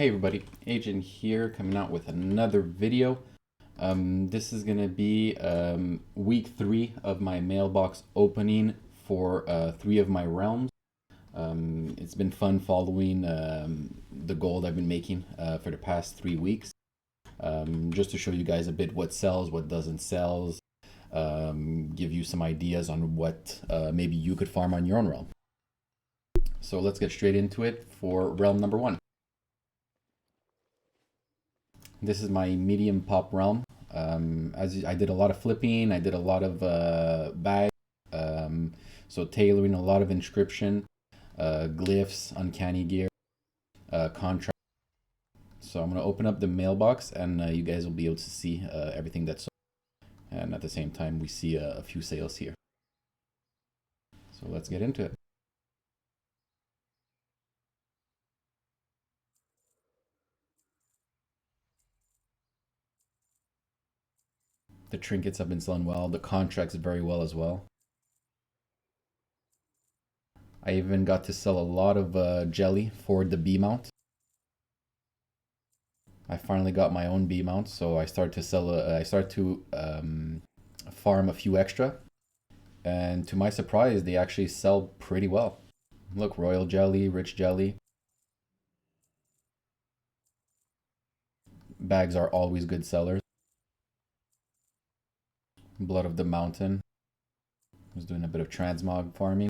Hey everybody, Agent here coming out with another video. This is gonna be week 3 of my mailbox opening for 3 of my realms. It's been fun following the gold I've been making for the past 3 weeks. Just to show you guys a bit what sells, what doesn't sell, give you some ideas on what maybe you could farm on your own realm. So let's get straight into it for realm number 1. This is my medium pop realm. I did a lot of flipping, I did a lot of bags, so tailoring a lot of inscription, glyphs, uncanny gear, contract. So I'm gonna open up the mailbox, and you guys will be able to see everything that's sold. And at the same time, we see a few sales here. So let's get into it. The trinkets have been selling well. The contracts very well as well. I even got to sell a lot of jelly for the B mount. I finally got my own B mount, so I started to sell. I started to farm a few extra, and to my surprise, they actually sell pretty well. Look, royal jelly, rich jelly. Bags are always good sellers. Blood of the mountain. I was doing a bit of transmog farming.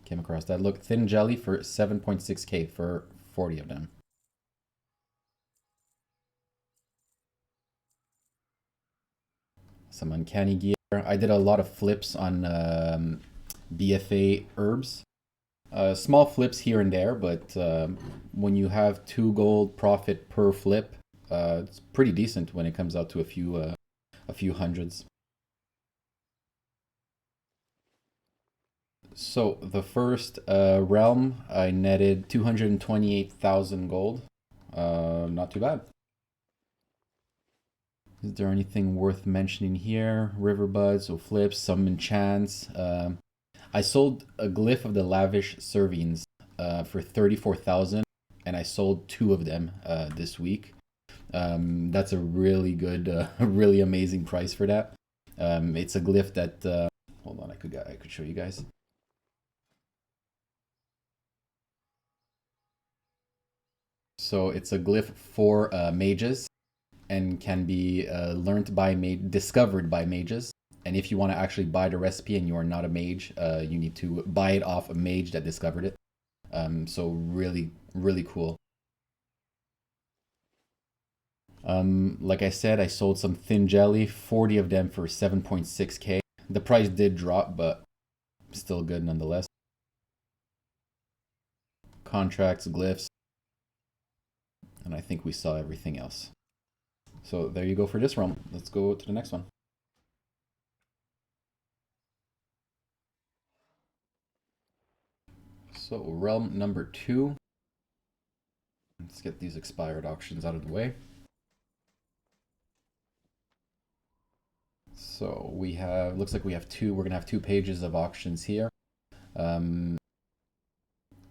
Came across that. Look, thin jelly for 7.6k for 40 of them. Some uncanny gear. I did a lot of flips on BFA herbs. Small flips here and there, but when you have 2 gold profit per flip, it's pretty decent when it comes out to a few hundreds. So the first realm, I netted 228,000 gold. Not too bad. Is there anything worth mentioning here? Riverbuds, so flips, some enchants. I sold a glyph of the lavish servings for 34,000, and I sold 2 of them this week. That's a really good, really amazing price for that. It's a glyph that hold on, I could show you guys. So it's a glyph for mages, and can be discovered by mages. And if you want to actually buy the recipe and you are not a mage, you need to buy it off a mage that discovered it. So really, really cool. Like I said, I sold some thin jelly, 40 of them for 7.6k. The price did drop, but still good nonetheless. Contracts, glyphs, and I think we saw everything else. So there you go for this realm. Let's go to the next one. So realm number 2. Let's get these expired auctions out of the way. So we have, looks like we have 2, we're gonna have 2 pages of auctions here.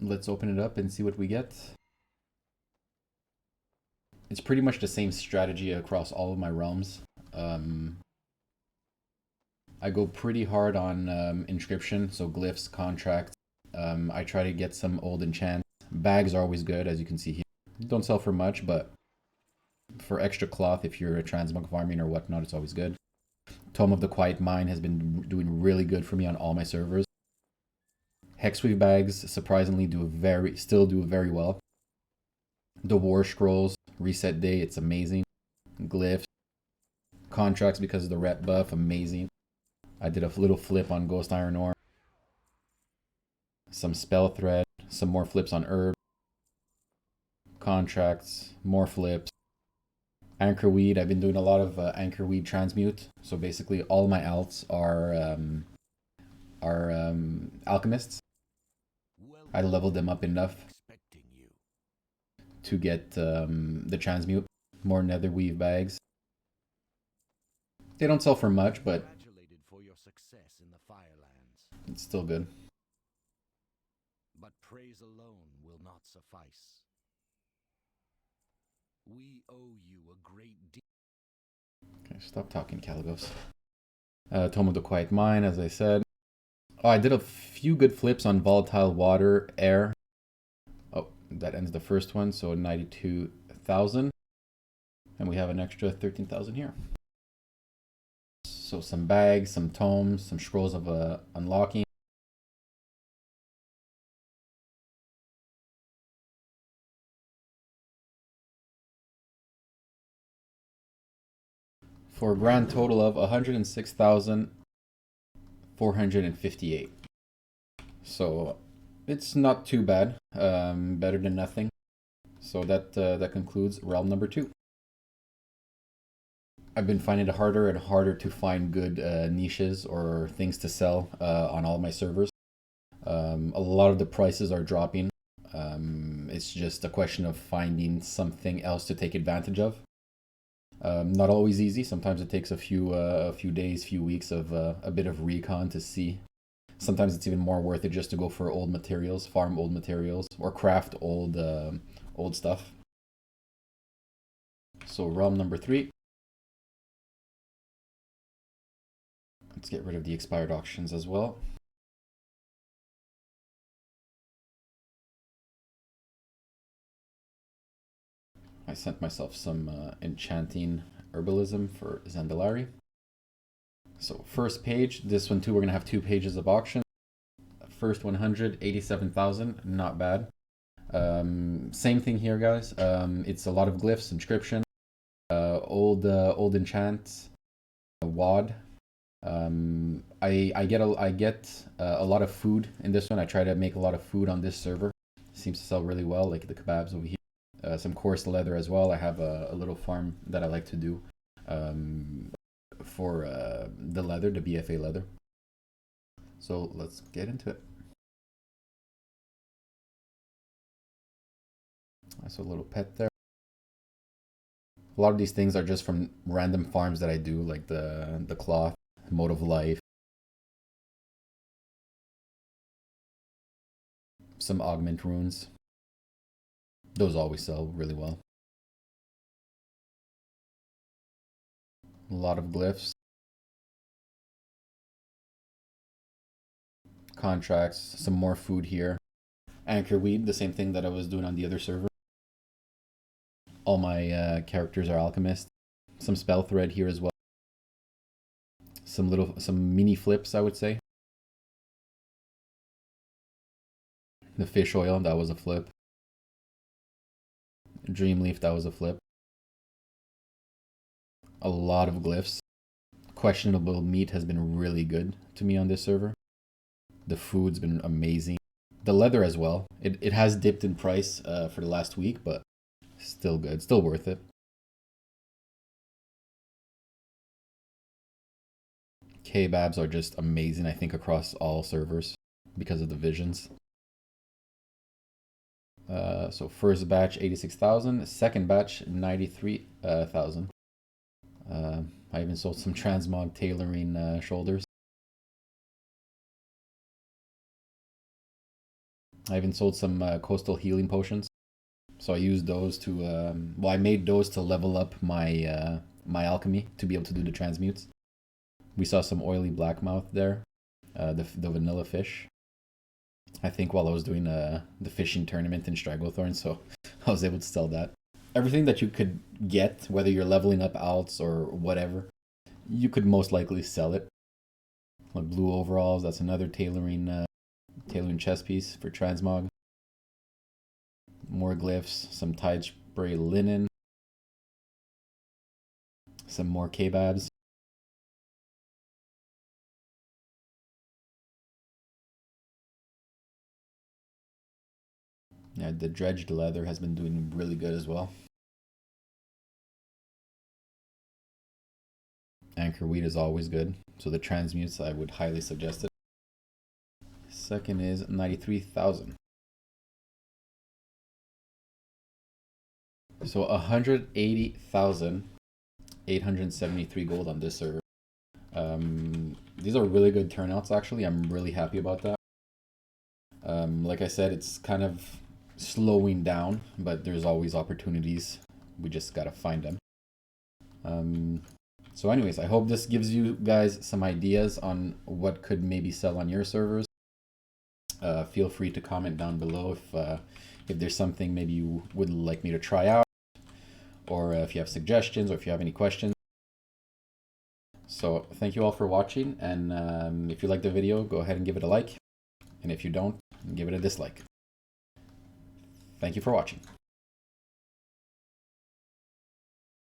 Let's open it up and see what we get. It's pretty much the same strategy across all of my realms. I go pretty hard on inscription, so glyphs, contracts. I try to get some old enchants. Bags are always good, as you can see here. Don't sell for much, but for extra cloth, if you're a transmog farming or whatnot, it's always good. Tome of the Quiet Mind has been doing really good for me on all my servers. Hexweave bags surprisingly still do very well. The War Scrolls, Reset Day, it's amazing. Glyphs, contracts because of the rep buff, amazing. I did a little flip on Ghost Iron Ore. Some Spell Thread, some more flips on Herb. Contracts, more flips. Anchor Weed, I've been doing a lot of Anchor Weed transmute. So basically all my alts are alchemists. I leveled them up enough to get the transmute, more netherweave bags. They don't sell for much, but it's still good. But praise alone will not suffice. We owe you a great deal. Okay, stop talking, Caligos. Tome of the Quiet Mind, as I said. Oh, I did a few good flips on Volatile Water, Air. Oh, that ends the first one, so 92,000. And we have an extra 13,000 here. So some bags, some tomes, some scrolls of unlocking. For a grand total of 106,458. So it's not too bad. Better than nothing. So that concludes realm number 2. I've been finding it harder and harder to find good niches or things to sell on all of my servers. A lot of the prices are dropping. It's just a question of finding something else to take advantage of. Not always easy. Sometimes it takes a few days, few weeks of a bit of recon to see. Sometimes it's even more worth it just to go for old materials, farm old materials, or craft old stuff. So realm number 3. Let's get rid of the expired auctions as well. I sent myself some enchanting herbalism for Zandalari. So first page, this one too, we're gonna have 2 pages of auction. First 187,000, not bad. Same thing here, guys. It's a lot of glyphs, inscription, old enchants, WAD. I get a lot of food in this one. I try to make a lot of food on this server. Seems to sell really well, like the kebabs over here. Some coarse leather as well. I have a little farm that I like to do for the leather, the BFA leather. So let's get into it. That's a little pet there. A lot of these things are just from random farms that I do, like the cloth, mode of life, some augment runes. Those always sell really well. A lot of glyphs, contracts, some more food here. Anchor weed, the same thing that I was doing on the other server. All my characters are alchemists. Some spell thread here as well. Some mini flips, I would say. The fish oil, that was a flip. Dreamleaf, that was a flip. A lot of glyphs. Questionable meat has been really good to me on this server. The food's been amazing. The leather as well. It has dipped in price for the last week, but still good. Still worth it. Kebabs are just amazing, I think, across all servers because of the visions. So first batch 86,000, second batch 93,000. I even sold some transmog tailoring shoulders. I even sold some coastal healing potions. So I used those to, well, I made those to level up my my alchemy to be able to do the transmutes. We saw some oily blackmouth there, the vanilla fish. I think while I was doing the fishing tournament in Stragglethorn, so I was able to sell that. Everything that you could get, whether you're leveling up alts or whatever, you could most likely sell it. Like blue overalls, that's another tailoring chest piece for transmog. More glyphs, some tide spray linen, some more kebabs. Yeah, the dredged leather has been doing really good as well. Anchor wheat is always good, so the transmutes I would highly suggest it. Second is 93,000. So 180,873 gold on this server. These are really good turnouts actually. I'm really happy about that. Like I said, it's kind of slowing down, but there's always opportunities We just gotta find them. So anyways, I hope this gives you guys some ideas on what could maybe sell on your servers. Feel free to comment down below if there's something maybe you would like me to try out, or if you have suggestions, or if you have any questions. So thank you all for watching, and if you like the video, go ahead and give it a like, and if you don't, give it a dislike. Thank you for watching.